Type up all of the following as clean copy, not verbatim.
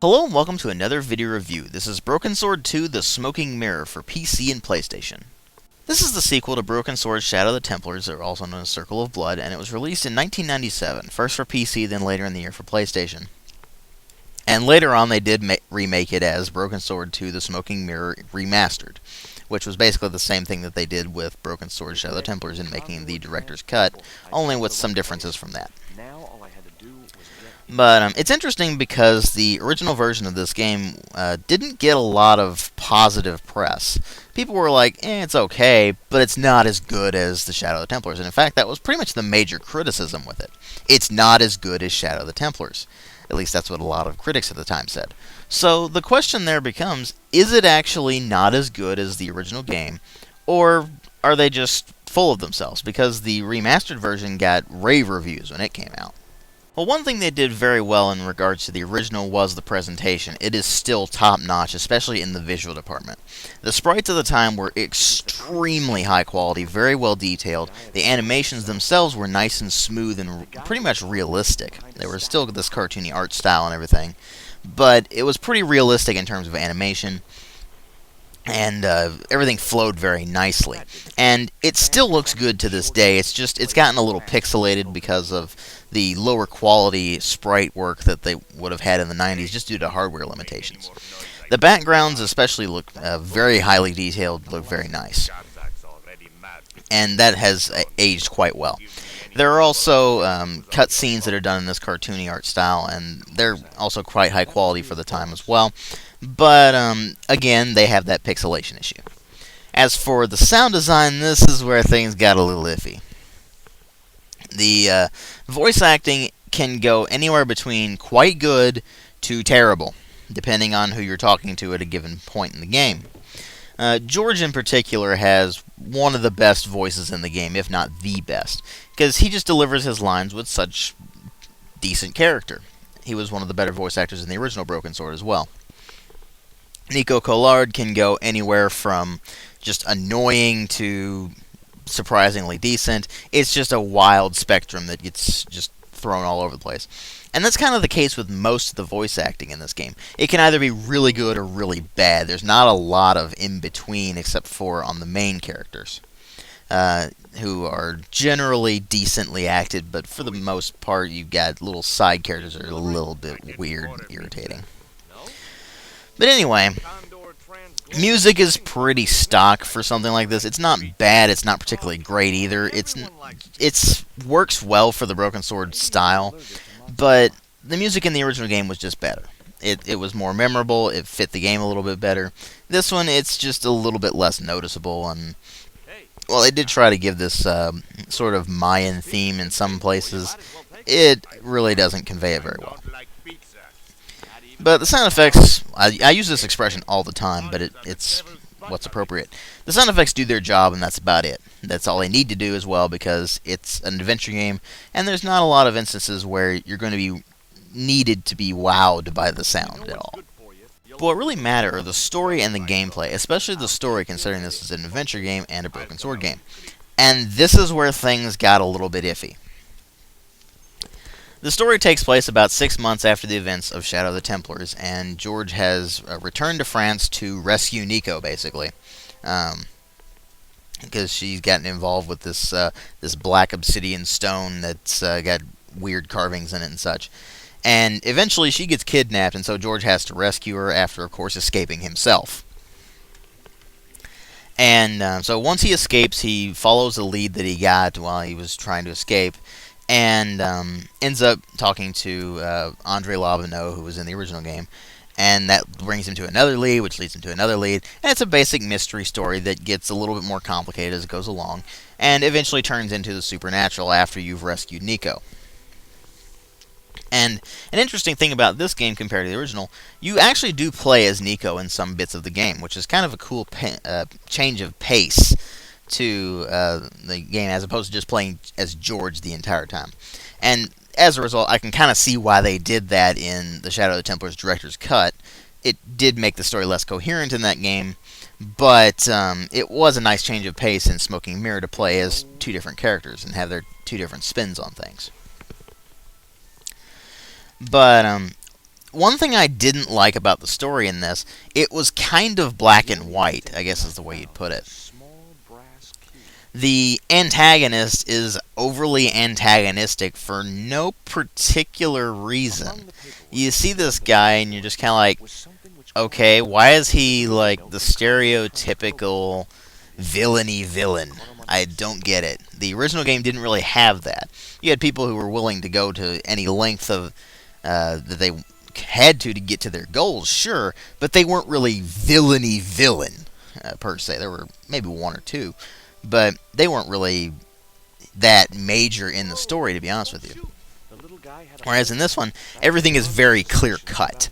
Hello and welcome to another video review. This is Broken Sword 2: The Smoking Mirror for PC and PlayStation. This is the sequel to Broken Sword Shadow of the Templars, or also known as Circle of Blood, and it was released in 1997, first for PC, then later in the year for PlayStation. And later on they did remake it as Broken Sword 2: The Smoking Mirror Remastered, which was basically the same thing that they did with Broken Sword Shadow of the Templars in making the director's cut, only with some differences from that. But it's interesting because the original version of this game didn't get a lot of positive press. People were like, it's okay, but it's not as good as the Shadow of the Templars. And in fact, that was pretty much the major criticism with it. It's not as good as Shadow of the Templars. At least that's what a lot of critics at the time said. So the question there becomes, is it actually not as good as the original game? Or are they just full of themselves? Because the remastered version got rave reviews when it came out. Well, one thing they did very well in regards to the original was the presentation. It is still top-notch, especially in the visual department. The sprites of the time were extremely high quality, very well detailed. The animations themselves were nice and smooth and pretty much realistic. They were still this cartoony art style and everything, but it was pretty realistic in terms of animation. And everything flowed very nicely. And it still looks good to this day. It's gotten a little pixelated because of the lower quality sprite work that they would have had in the 90s just due to hardware limitations. The backgrounds especially look very highly detailed, look very nice. And that has aged quite well. There are also cutscenes that are done in this cartoony art style, and they're also quite high quality for the time as well. But, again, they have that pixelation issue. As for the sound design, this is where things got a little iffy. The voice acting can go anywhere between quite good to terrible, depending on who you're talking to at a given point in the game. George in particular has one of the best voices in the game, if not the best, because he just delivers his lines with such decent character. He was one of the better voice actors in the original Broken Sword as well. Nico Collard can go anywhere from just annoying to surprisingly decent. It's just a wild spectrum that gets just thrown all over the place. And that's kind of the case with most of the voice acting in this game. It can either be really good or really bad. There's not a lot of in-between except for on the main characters, who are generally decently acted, but for the most part you've got little side characters that are a little bit weird and irritating. But anyway, music is pretty stock for something like this. It's not bad, it's not particularly great either. It's works well for the Broken Sword style, but the music in the original game was just better. It was more memorable, it fit the game a little bit better. This one, it's just a little bit less noticeable, and, well, they did try to give this sort of Mayan theme in some places. It really doesn't convey it very well. But the sound effects, I use this expression all the time, but it's what's appropriate. The sound effects do their job, and that's about it. That's all they need to do as well, because it's an adventure game, and there's not a lot of instances where you're going to be needed to be wowed by the sound at all. But what really matter are the story and the gameplay, especially the story, considering this is an adventure game and a Broken Sword game. And this is where things got a little bit iffy. The story takes place about 6 months after the events of Shadow of the Templars, and George has returned to France to rescue Nico, basically, because she's gotten involved with this black obsidian stone that's got weird carvings in it and such. And eventually she gets kidnapped, and so George has to rescue her after, of course, escaping himself. And so once he escapes, he follows the lead that he got while he was trying to escape, and ends up talking to Andre Lobineau, who was in the original game, and that brings him to another lead, which leads him to another lead, and it's a basic mystery story that gets a little bit more complicated as it goes along, and eventually turns into the supernatural after you've rescued Nico. And an interesting thing about this game compared to the original, you actually do play as Nico in some bits of the game, which is kind of a cool change of pace to the game, as opposed to just playing as George the entire time. And as a result, I can kind of see why they did that in the Shadow of the Templars director's cut. It did make the story less coherent in that game, but it was a nice change of pace in Smoking Mirror to play as two different characters and have their two different spins on things. But one thing I didn't like about the story in this, it was kind of black and white, I guess is the way you'd put it. The antagonist is overly antagonistic for no particular reason. You see this guy and you're just kind of like, okay, why is he like the stereotypical villainy villain? I don't get it. The original game didn't really have that. You had people who were willing to go to any length of that they had to get to their goals, sure, but they weren't really villainy villain per se. There were maybe one or two, but they weren't really that major in the story, to be honest with you. Whereas in this one, everything is very clear cut.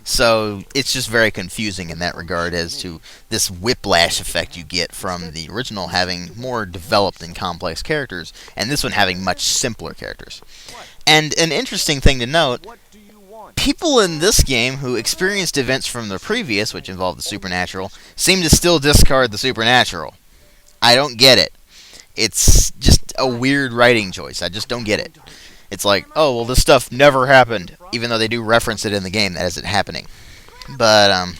So it's just very confusing in that regard as to this whiplash effect you get from the original having more developed and complex characters, and this one having much simpler characters. And an interesting thing to note, people in this game who experienced events from the previous, which involved the supernatural, seem to still discard the supernatural. I don't get it. It's just a weird writing choice. I just don't get it. It's like, oh, well, this stuff never happened, even though they do reference it in the game as it happening. But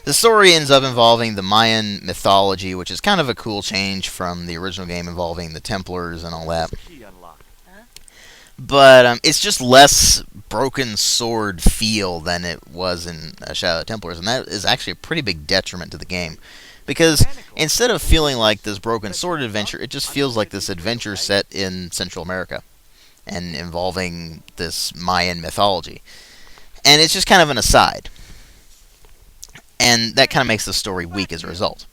the story ends up involving the Mayan mythology, which is kind of a cool change from the original game involving the Templars and all that. But it's just less broken sword feel than it was in Shadow of the Templars, and that is actually a pretty big detriment to the game. Because instead of feeling like this broken sword adventure, it just feels like this adventure set in Central America and involving this Mayan mythology. And it's just kind of an aside. And that kind of makes the story weak as a result.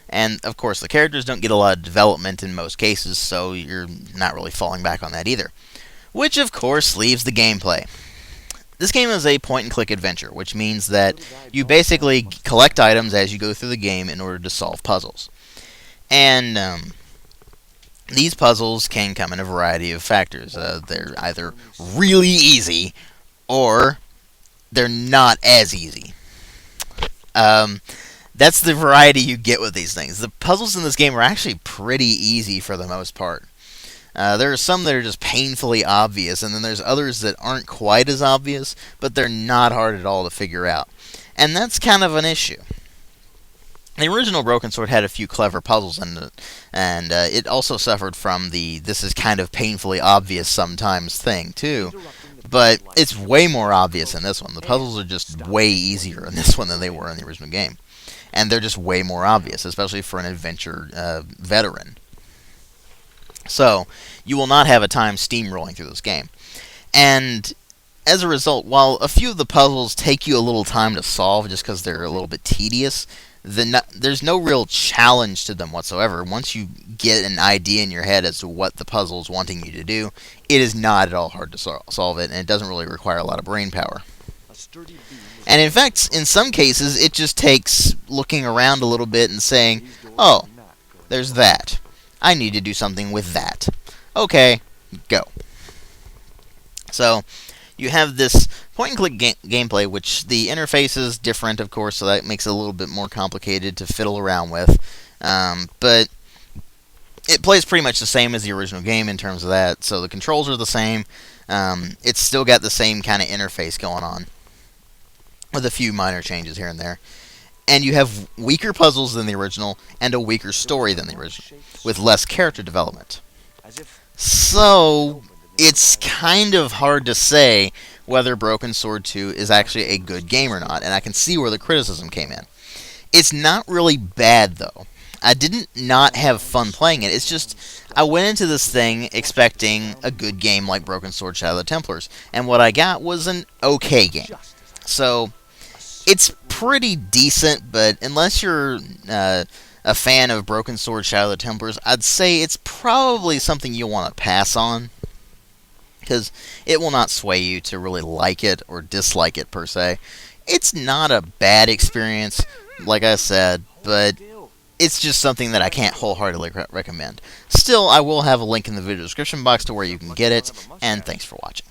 And, of course, the characters don't get a lot of development in most cases, so you're not really falling back on that either. Which, of course, leaves the gameplay. This game is a point-and-click adventure, which means that you basically collect items as you go through the game in order to solve puzzles. And these puzzles can come in a variety of factors. They're either really easy, or they're not as easy. That's the variety you get with these things. The puzzles in this game are actually pretty easy for the most part. There are some that are just painfully obvious, and then there's others that aren't quite as obvious, but they're not hard at all to figure out. And that's kind of an issue. The original Broken Sword had a few clever puzzles in it, and it also suffered from the this is kind of painfully obvious sometimes thing, too. But it's way more obvious in this one. The puzzles are just way easier in this one than they were in the original game. And they're just way more obvious, especially for an adventure veteran. So, you will not have a time steamrolling through this game. And as a result, while a few of the puzzles take you a little time to solve just because they're a little bit tedious, there's no real challenge to them whatsoever. Once you get an idea in your head as to what the puzzle is wanting you to do, it is not at all hard to solve it, and it doesn't really require a lot of brain power. And in fact, in some cases, it just takes looking around a little bit and saying, oh, there's that. I need to do something with that. Okay, go. So, you have this point-and-click gameplay, which the interface is different, of course, so that makes it a little bit more complicated to fiddle around with. But it plays pretty much the same as the original game in terms of that, so the controls are the same. It's still got the same kind of interface going on, with a few minor changes here and there. And you have weaker puzzles than the original, and a weaker story than the original, with less character development. So, it's kind of hard to say whether Broken Sword 2 is actually a good game or not, and I can see where the criticism came in. It's not really bad, though. I didn't not have fun playing it, it's just, I went into this thing expecting a good game like Broken Sword Shadow of the Templars, and what I got was an okay game. So, it's pretty decent, but unless you're a fan of Broken Sword Shadow of the Templars, I'd say it's probably something you'll want to pass on, because it will not sway you to really like it or dislike it per se. It's not a bad experience, like I said, but it's just something that I can't wholeheartedly recommend. Still, I will have a link in the video description box to where you can get it, and thanks for watching.